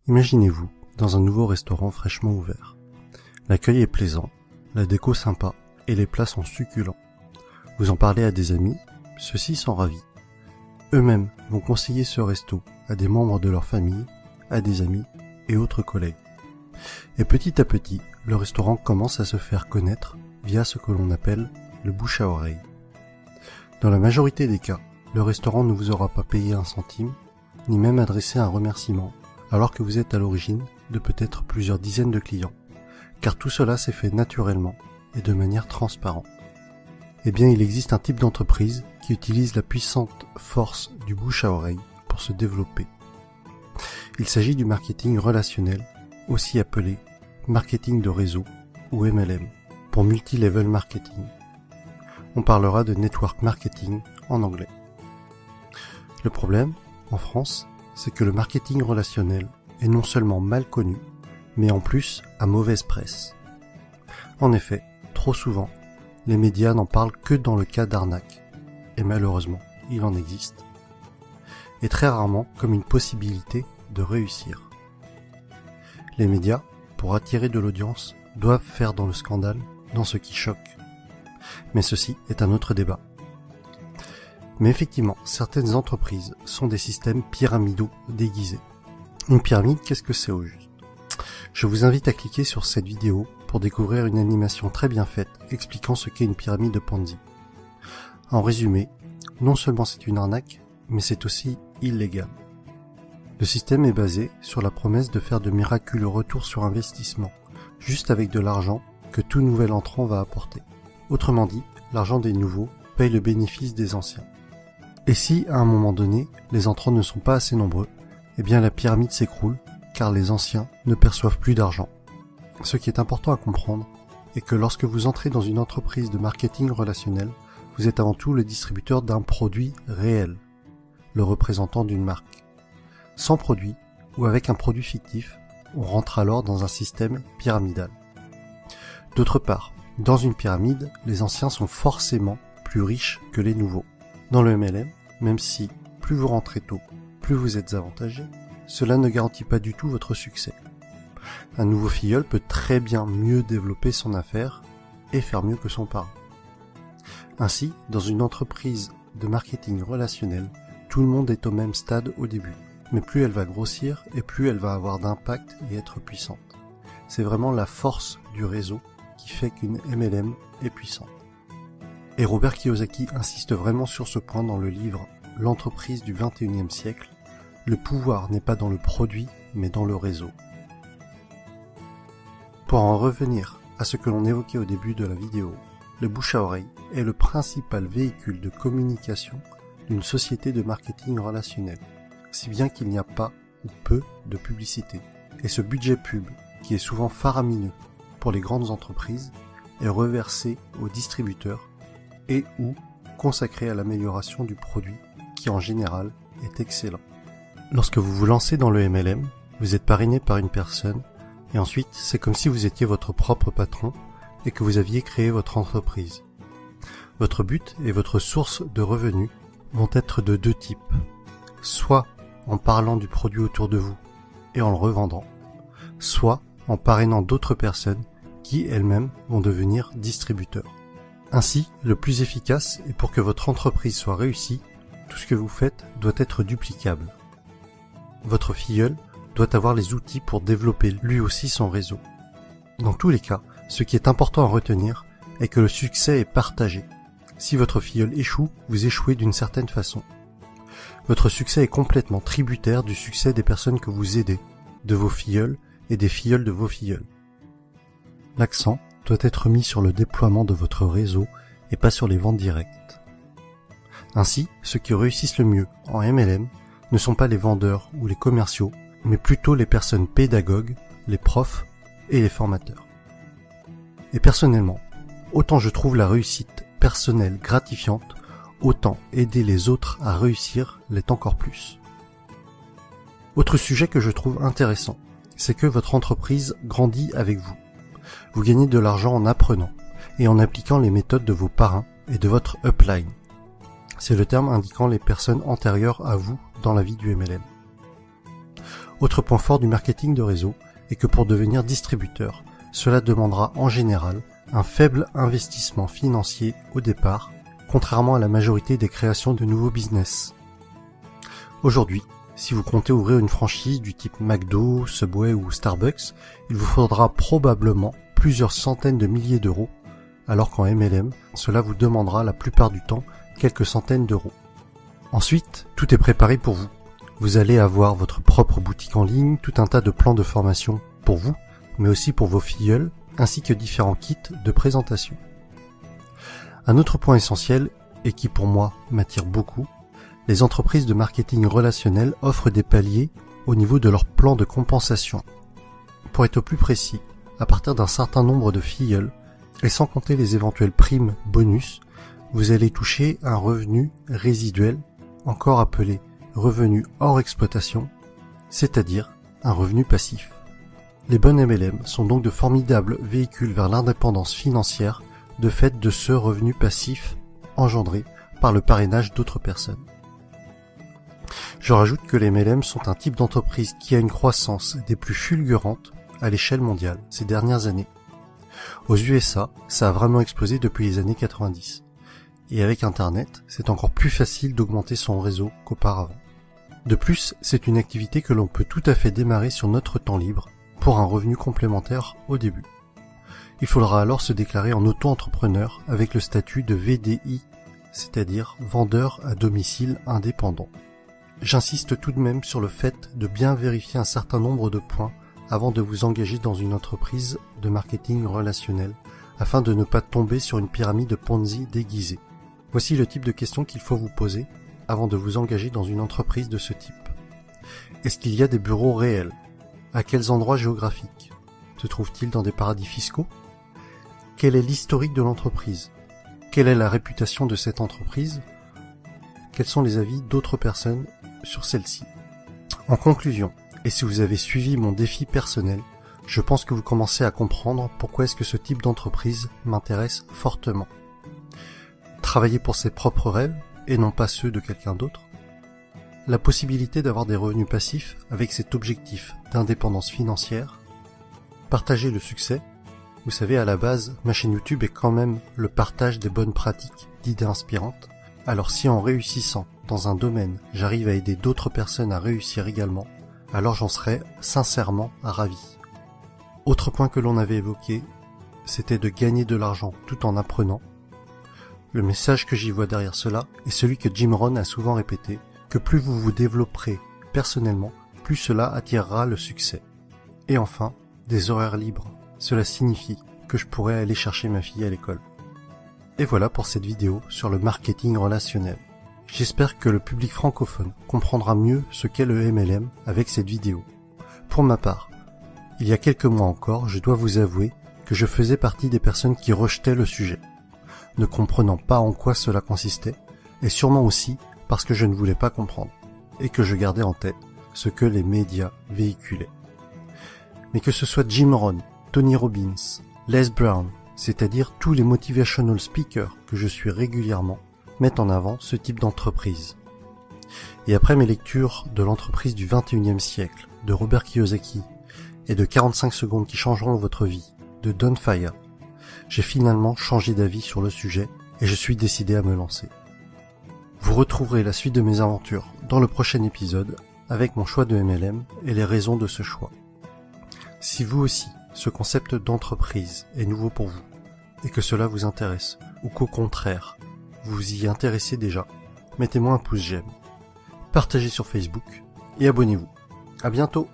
Imaginez-vous dans un nouveau restaurant fraîchement ouvert. L'accueil est plaisant, la déco sympa et les plats sont succulents. Vous en parlez à des amis, ceux-ci sont ravis. Eux-mêmes vont conseiller ce resto à des membres de leur famille, à des amis et autres collègues. Et petit à petit, le restaurant commence à se faire connaître via ce que l'on appelle le bouche à oreille. Dans la majorité des cas, le restaurant ne vous aura pas payé un centime, ni même adressé un remerciement, alors que vous êtes à l'origine de peut-être plusieurs dizaines de clients, car tout cela s'est fait naturellement et de manière transparente. Eh bien, il existe un type d'entreprise qui utilise la puissante force du bouche à oreille pour se développer. Il s'agit du marketing relationnel, aussi appelé marketing de réseau ou MLM, pour multi-level marketing. On parlera de network marketing en anglais. Le problème, en France, c'est que le marketing relationnel est non seulement mal connu, mais en plus à mauvaise presse. En effet, trop souvent, les médias n'en parlent que dans le cas d'arnaque, et malheureusement, il en existe, et très rarement comme une possibilité de réussir. Les médias, pour attirer de l'audience, doivent faire dans le scandale, dans ce qui choque. Mais ceci est un autre débat. Mais effectivement, certaines entreprises sont des systèmes pyramidaux déguisés. Une pyramide, qu'est-ce que c'est au juste? Je vous invite à cliquer sur cette vidéo pour découvrir une animation très bien faite expliquant ce qu'est une pyramide de Ponzi. En résumé, non seulement c'est une arnaque, mais c'est aussi illégal. Le système est basé sur la promesse de faire de miraculeux retours sur investissement, juste avec de l'argent que tout nouvel entrant va apporter. Autrement dit, l'argent des nouveaux paye le bénéfice des anciens. Et si, à un moment donné, les entrants ne sont pas assez nombreux, eh bien la pyramide s'écroule, car les anciens ne perçoivent plus d'argent. Ce qui est important à comprendre est que lorsque vous entrez dans une entreprise de marketing relationnel, vous êtes avant tout le distributeur d'un produit réel, le représentant d'une marque. Sans produit, ou avec un produit fictif, on rentre alors dans un système pyramidal. D'autre part, dans une pyramide, les anciens sont forcément plus riches que les nouveaux. Dans le MLM, même si plus vous rentrez tôt, plus vous êtes avantagé, cela ne garantit pas du tout votre succès. Un nouveau filleul peut très bien mieux développer son affaire et faire mieux que son parent. Ainsi, dans une entreprise de marketing relationnel, tout le monde est au même stade au début, mais plus elle va grossir et plus elle va avoir d'impact et être puissante. C'est vraiment la force du réseau qui fait qu'une MLM est puissante. Et Robert Kiyosaki insiste vraiment sur ce point dans le livre « L'entreprise du XXIe siècle ». Le pouvoir n'est pas dans le produit, mais dans le réseau. Pour en revenir à ce que l'on évoquait au début de la vidéo, le bouche à oreille est le principal véhicule de communication d'une société de marketing relationnel, si bien qu'il n'y a pas ou peu de publicité. Et ce budget pub, qui est souvent faramineux pour les grandes entreprises, est reversé aux distributeurs et ou consacré à l'amélioration du produit qui en général est excellent. Lorsque vous vous lancez dans le MLM, vous êtes parrainé par une personne et ensuite c'est comme si vous étiez votre propre patron et que vous aviez créé votre entreprise. Votre but et votre source de revenus vont être de deux types, soit en parlant du produit autour de vous et en le revendant, soit en parrainant d'autres personnes qui elles-mêmes vont devenir distributeurs. Ainsi, le plus efficace et pour que votre entreprise soit réussie, tout ce que vous faites doit être duplicable. Votre filleul doit avoir les outils pour développer lui aussi son réseau. Dans tous les cas, ce qui est important à retenir est que le succès est partagé. Si votre filleul échoue, vous échouez d'une certaine façon. Votre succès est complètement tributaire du succès des personnes que vous aidez, de vos filleuls et des filleuls de vos filleuls. L'accent doit être mis sur le déploiement de votre réseau et pas sur les ventes directes. Ainsi, ceux qui réussissent le mieux en MLM ne sont pas les vendeurs ou les commerciaux, mais plutôt les personnes pédagogues, les profs et les formateurs. Et personnellement, autant je trouve la réussite personnelle gratifiante, autant aider les autres à réussir l'est encore plus. Autre sujet que je trouve intéressant, c'est que votre entreprise grandit avec vous. Vous gagnez de l'argent en apprenant et en appliquant les méthodes de vos parrains et de votre upline. C'est le terme indiquant les personnes antérieures à vous dans la vie du MLM. Autre point fort du marketing de réseau est que pour devenir distributeur, cela demandera en général un faible investissement financier au départ, contrairement à la majorité des créations de nouveaux business. Aujourd'hui, si vous comptez ouvrir une franchise du type McDo, Subway ou Starbucks, il vous faudra probablement plusieurs centaines de milliers d'euros, alors qu'en MLM, cela vous demandera la plupart du temps quelques centaines d'euros. Ensuite, tout est préparé pour vous. Vous allez avoir votre propre boutique en ligne, tout un tas de plans de formation pour vous, mais aussi pour vos filleuls, ainsi que différents kits de présentation. Un autre point essentiel, et qui pour moi m'attire beaucoup, les entreprises de marketing relationnel offrent des paliers au niveau de leur plan de compensation. Pour être plus précis, à partir d'un certain nombre de filleuls, et sans compter les éventuelles primes bonus, vous allez toucher un revenu résiduel, encore appelé revenu hors exploitation, c'est-à-dire un revenu passif. Les bonnes MLM sont donc de formidables véhicules vers l'indépendance financière de fait de ce revenu passif engendré par le parrainage d'autres personnes. Je rajoute que les MLM sont un type d'entreprise qui a une croissance des plus fulgurantes à l'échelle mondiale ces dernières années. Aux USA, ça a vraiment explosé depuis les années 90. Et avec Internet, c'est encore plus facile d'augmenter son réseau qu'auparavant. De plus, c'est une activité que l'on peut tout à fait démarrer sur notre temps libre pour un revenu complémentaire au début. Il faudra alors se déclarer en auto-entrepreneur avec le statut de VDI, c'est-à-dire vendeur à domicile indépendant. J'insiste tout de même sur le fait de bien vérifier un certain nombre de points avant de vous engager dans une entreprise de marketing relationnel, afin de ne pas tomber sur une pyramide Ponzi déguisée. Voici le type de questions qu'il faut vous poser avant de vous engager dans une entreprise de ce type. Est-ce qu'il y a des bureaux réels? À quels endroits géographiques? Se trouve-t-il dans des paradis fiscaux? Quel est l'historique de l'entreprise? Quelle est la réputation de cette entreprise? Quels sont les avis d'autres personnes sur celle-ci? En conclusion, et si vous avez suivi mon défi personnel, je pense que vous commencez à comprendre pourquoi est-ce que ce type d'entreprise m'intéresse fortement. Travailler pour ses propres rêves et non pas ceux de quelqu'un d'autre. La possibilité d'avoir des revenus passifs avec cet objectif d'indépendance financière. Partager le succès. Vous savez, à la base, ma chaîne YouTube est quand même le partage des bonnes pratiques, d'idées inspirantes. Alors si en réussissant dans un domaine, j'arrive à aider d'autres personnes à réussir également, alors j'en serais sincèrement ravi. Autre point que l'on avait évoqué, c'était de gagner de l'argent tout en apprenant. Le message que j'y vois derrière cela est celui que Jim Rohn a souvent répété, que plus vous vous développerez personnellement, plus cela attirera le succès. Et enfin, des horaires libres. Cela signifie que je pourrais aller chercher ma fille à l'école. Et voilà pour cette vidéo sur le marketing relationnel. J'espère que le public francophone comprendra mieux ce qu'est le MLM avec cette vidéo. Pour ma part, il y a quelques mois encore, je dois vous avouer que je faisais partie des personnes qui rejetaient le sujet, ne comprenant pas en quoi cela consistait, et sûrement aussi parce que je ne voulais pas comprendre, et que je gardais en tête ce que les médias véhiculaient. Mais que ce soit Jim Rohn, Tony Robbins, Les Brown, c'est-à-dire tous les motivational speakers que je suis régulièrement, mettent en avant ce type d'entreprise. Et après mes lectures de l'entreprise du 21e siècle, de Robert Kiyosaki, et de 45 secondes qui changeront votre vie, de Don Faya, j'ai finalement changé d'avis sur le sujet et je suis décidé à me lancer. Vous retrouverez la suite de mes aventures dans le prochain épisode avec mon choix de MLM et les raisons de ce choix. Si vous aussi, ce concept d'entreprise est nouveau pour vous et que cela vous intéresse ou qu'au contraire, vous y intéressez déjà, mettez-moi un pouce j'aime, partagez sur Facebook et abonnez-vous. À bientôt!